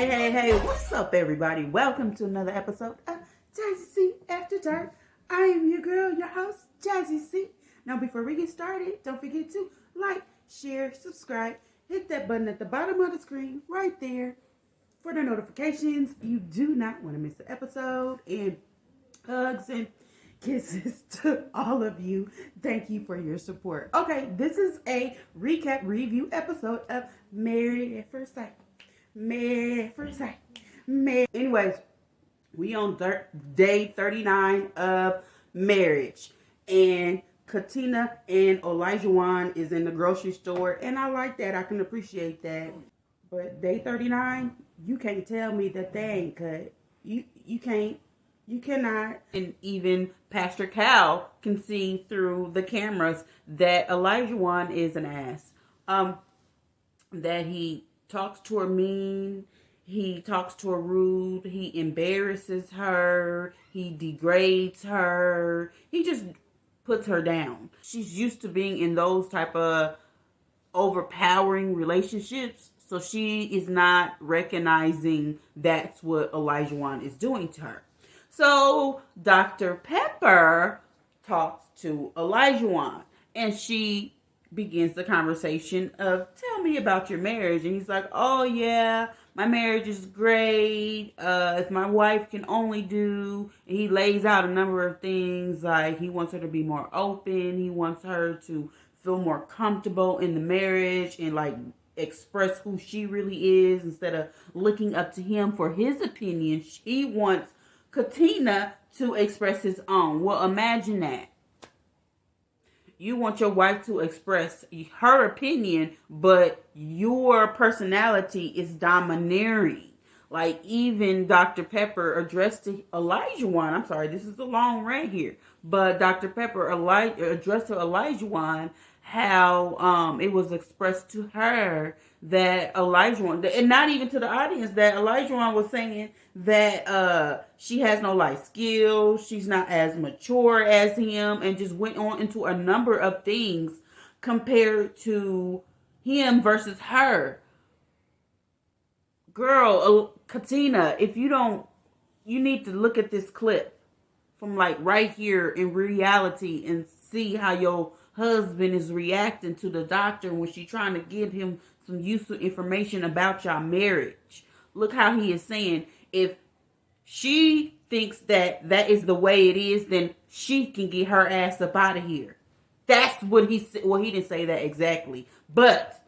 Hey, what's up, everybody? Welcome to another episode of Jazzy C After Dark. I am your girl, your host, Jazzy C. Now, before we get started, don't forget to like, share, subscribe, hit that button at the bottom of the screen right there for the notifications. You do not want to miss an episode. And hugs and kisses to all of you. Thank you for your support. Okay, this is a recap review episode of Married at First Sight. Anyways, we on day 39 of marriage, and Katina and Olajuwon is in the grocery store, and I like that. I can appreciate that. But day 39, you can't tell me that they ain't cut. You can't. You cannot. And even Pastor Cal can see through the cameras that Olajuwon is an ass. That he talks to her mean, he talks to her rude, he embarrasses her, he degrades her, he just puts her down. She's used to being in those type of overpowering relationships, so she is not recognizing that's what Olajuwon is doing to her. So Dr. Pepper talks to Olajuwon, and she begins the conversation of, tell me about your marriage. And he's like, oh yeah, my marriage is great. If my wife can only do, and he lays out a number of things, like he wants her to be more open. He wants her to feel more comfortable in the marriage and like express who she really is instead of looking up to him for his opinion. He wants Katina to express his own. Well, imagine that. You want your wife to express her opinion, but your personality is domineering. Like even Dr. Pepper addressed to Olajuwon. I'm sorry, this is a long rant here. But Dr. Pepper addressed to Olajuwon how it was expressed to her that Olajuwon, and not even to the audience, that Olajuwon was saying that she has no life skills, she's not as mature as him, and just went on into a number of things compared to him versus her. Girl, Katina, if you don't, you need to look at this clip from like right here in reality and see how your husband is reacting to the doctor when she's trying to give him some useful information about your marriage. Look how he is saying, if she thinks that that is the way it is, then she can get her ass up out of here. That's what he said. Well, he didn't say that exactly, but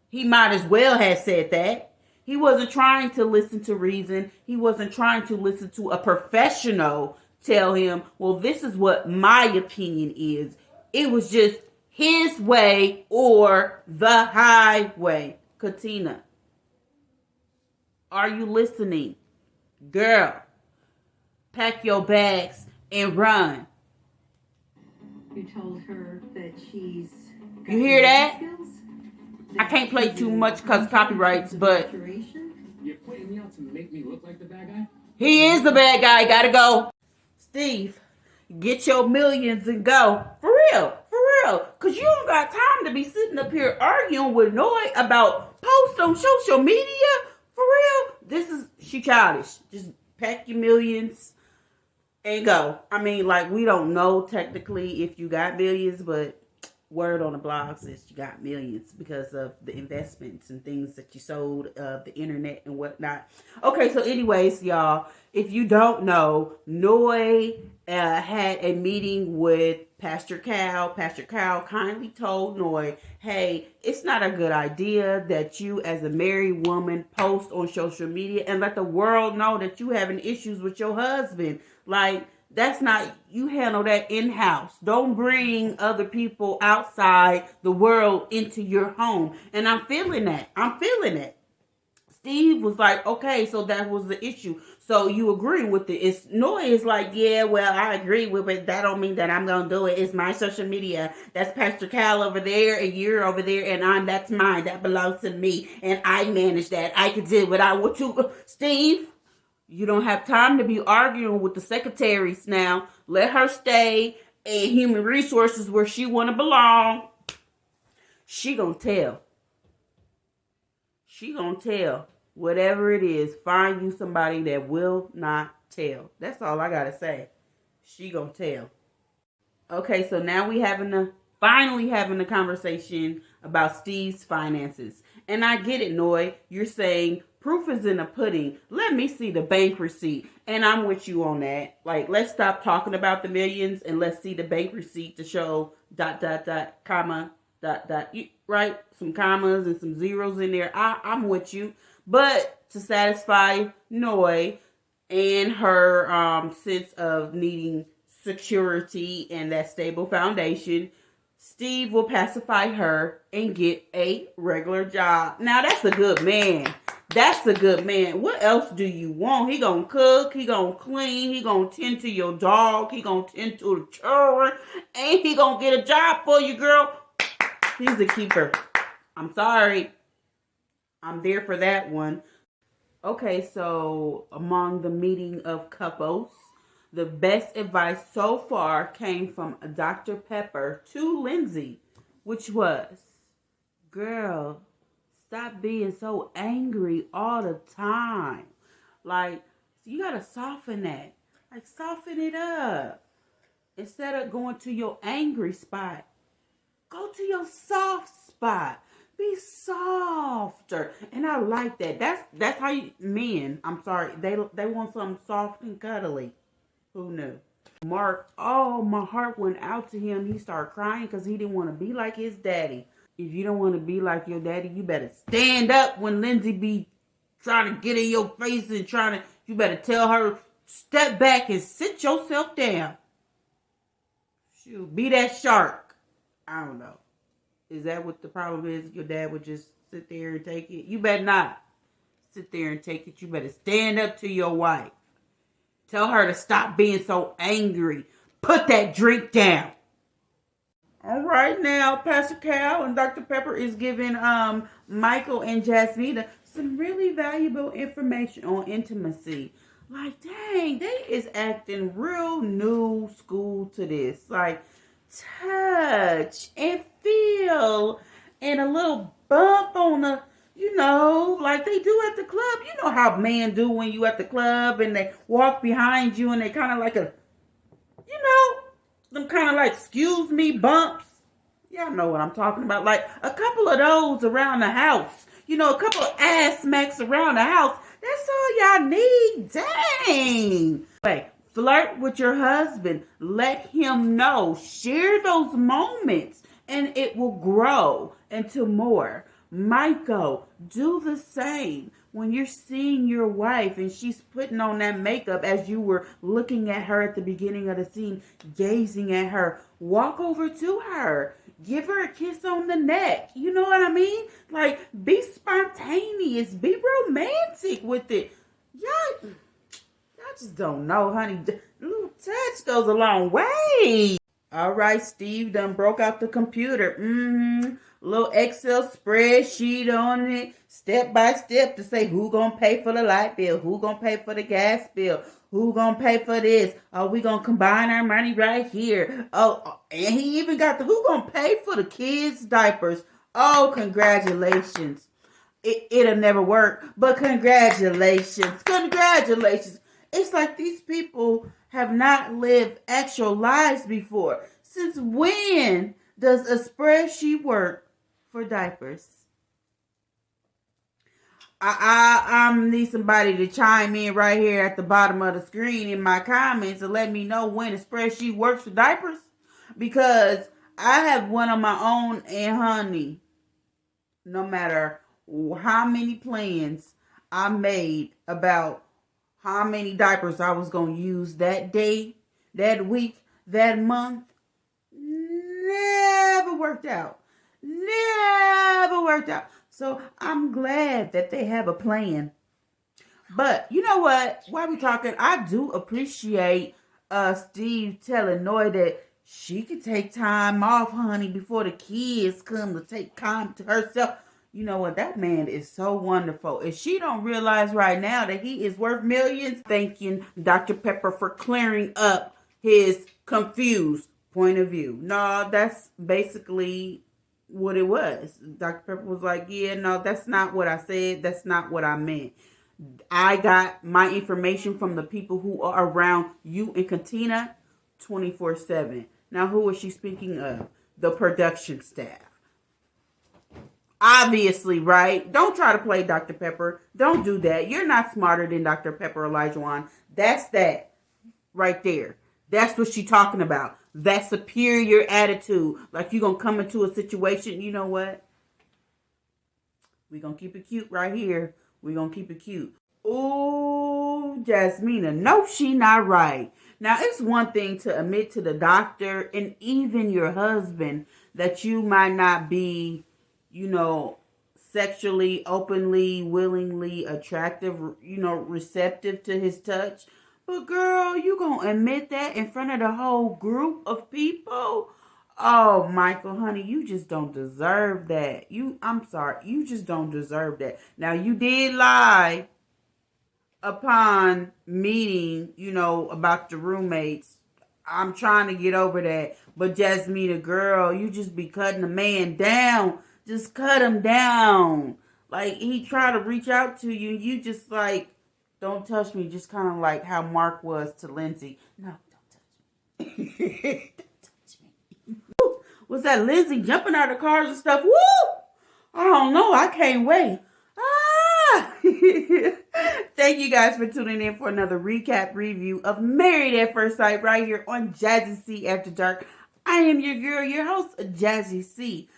he might as well have said that. He wasn't trying to listen to reason. He wasn't trying to listen to a professional tell him, well, this is what my opinion is. It was just his way or the highway. Katina, are you listening? Girl, pack your bags and run. You told her that she's... You hear that? I can't play too much because copyrights, but... You're pointing me out to make me look like the bad guy? He is the bad guy. Gotta go. Steve, get your millions and go. For real. Because you don't got time to be sitting up here arguing with Noy about posts on social media. For real. She childish. Just pack your millions and go. I mean, like, we don't know technically if you got millions, but word on the blog says you got millions because of the investments and things that you sold of the internet and whatnot. Okay, so anyways, y'all, if you don't know, Noy had a meeting with Pastor Cal. Pastor Cal kindly told Noy, hey, it's not a good idea that you as a married woman post on social media and let the world know that you having issues with your husband. Like, that's not, you handle that in-house. Don't bring other people outside the world into your home. And I'm feeling that. Steve was like, okay, so that was the issue. So you agree with it. It's Noy is like, yeah, well, I agree with it. That don't mean that I'm going to do it. It's my social media. That's Pastor Cal over there, and you're over there, and that's mine. That belongs to me, and I manage that. I can do what I want to. Steve, you don't have time to be arguing with the secretaries now. Let her stay in human resources where she want to belong. She gonna tell. Whatever it is, find you somebody that will not tell. That's all I gotta say. She gonna tell. Okay, so now we finally having a conversation about Steve's finances. And I get it, Noy. You're saying proof is in the pudding. Let me see the bank receipt. And I'm with you on that. Like, let's stop talking about the millions and let's see the bank receipt to show ... comma ... right? Some commas and some zeros in there. I'm with you. But to satisfy Noy and her sense of needing security and that stable foundation, Steve will pacify her and get a regular job. Now, that's a good man. That's a good man. What else do you want? He gonna cook, he gonna clean, he gonna tend to your dog, he gonna tend to the children, and he gonna get a job for you, girl. He's the keeper. I'm sorry. I'm there for that one. Okay, so among the meeting of couples, the best advice so far came from Dr. Pepper to Lindsay, which was, girl, stop being so angry all the time. Like, you gotta soften that. Like, soften it up. Instead of going to your angry spot, go to your soft spot. Be softer. And I like that. That's how men, I'm sorry, they want something soft and cuddly. Who knew? Mark, oh, my heart went out to him. He started crying because he didn't want to be like his daddy. If you don't want to be like your daddy, you better stand up when Lindsay be trying to get in your face and you better tell her, step back and sit yourself down. Shoot, be that shark. I don't know. Is that what the problem is? Your dad would just sit there and take it? You better not sit there and take it. You better stand up to your wife. Tell her to stop being so angry. Put that drink down. All right, now, Pastor Cal and Dr. Pepper is giving Michael and Jasmine some really valuable information on intimacy. Like, dang, they is acting real new school to this. Like, touch and feel and a little bump on the, like they do at the club. You know how men do when you at the club and they walk behind you and they kind of like them kind of like, excuse me, bumps. Y'all know what I'm talking about. Like a couple of those around the house. A couple of ass smacks around the house. That's all y'all need. Dang. Wait, flirt with your husband. Let him know. Share those moments and it will grow into more. Michael, do the same. When you're seeing your wife and she's putting on that makeup as you were looking at her at the beginning of the scene, gazing at her, walk over to her. Give her a kiss on the neck. You know what I mean? Like, be spontaneous. Be romantic with it. Y'all just don't know, honey. A little touch goes a long way. All right, Steve done broke out the computer. Little Excel spreadsheet on it, step by step to say who gonna pay for the light bill, who gonna pay for the gas bill, who gonna pay for this. Oh, we gonna combine our money right here. Oh, and he even got who gonna pay for the kids' diapers. Oh, congratulations. It'll never work, but congratulations. Congratulations. It's like these people have not lived actual lives before. Since when does a spreadsheet work for diapers? I need somebody to chime in right here at the bottom of the screen in my comments and let me know when a spreadsheet works for diapers. Because I have one of my own, and honey, no matter how many plans I made about how many diapers I was going to use that day, that week, that month, never worked out. Never worked out. So I'm glad that they have a plan. But you know what? While we're talking, I do appreciate Steve telling Noy that she could take time off, honey, before the kids come to take time to herself. You know what? That man is so wonderful. If she don't realize right now that he is worth millions, thanking Dr. Pepper for clearing up his confused point of view. No, that's basically what it was. Dr. Pepper was like, yeah, no, that's not what I said. That's not what I meant. I got my information from the people who are around you and Katina 24/7. Now, who is she speaking of? The production staff. Obviously, right? Don't try to play Dr. Pepper. Don't do that. You're not smarter than Dr. Pepper, Elijah. That's that right there. That's what she's talking about. That superior attitude. Like you're going to come into a situation. You know what? We're going to keep it cute right here. We're going to keep it cute. Oh, Jasmina. No, she not right. Now, it's one thing to admit to the doctor and even your husband that you might not be, sexually, openly, willingly attractive, receptive to his touch. But girl, you gonna admit that in front of the whole group of people? Oh, Michael, honey, you just don't deserve that. I'm sorry, you just don't deserve that. Now, you did lie upon meeting, about the roommates. I'm trying to get over that. But Jasmina, girl, you just be cutting a man down. Just cut him down. Like, he tried to reach out to you. You just like, don't touch me. Just kind of like how Mark was to Lindsay. No, don't touch me. Don't touch me. Woo! Was that Lindsay jumping out of cars and stuff? Woo! I don't know. I can't wait. Thank you guys for tuning in for another recap review of Married at First Sight right here on Jazzy C After Dark. I am your girl, your host, Jazzy C.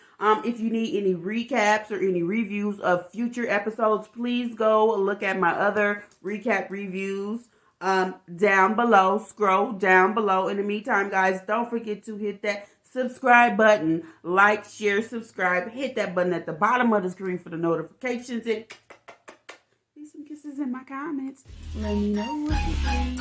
If you need any recaps or any reviews of future episodes, please go look at my other recap reviews down below. Scroll down below. In the meantime, guys, don't forget to hit that subscribe button. Like, share, subscribe. Hit that button at the bottom of the screen for the notifications. And leave some kisses in my comments. Let me know what you think.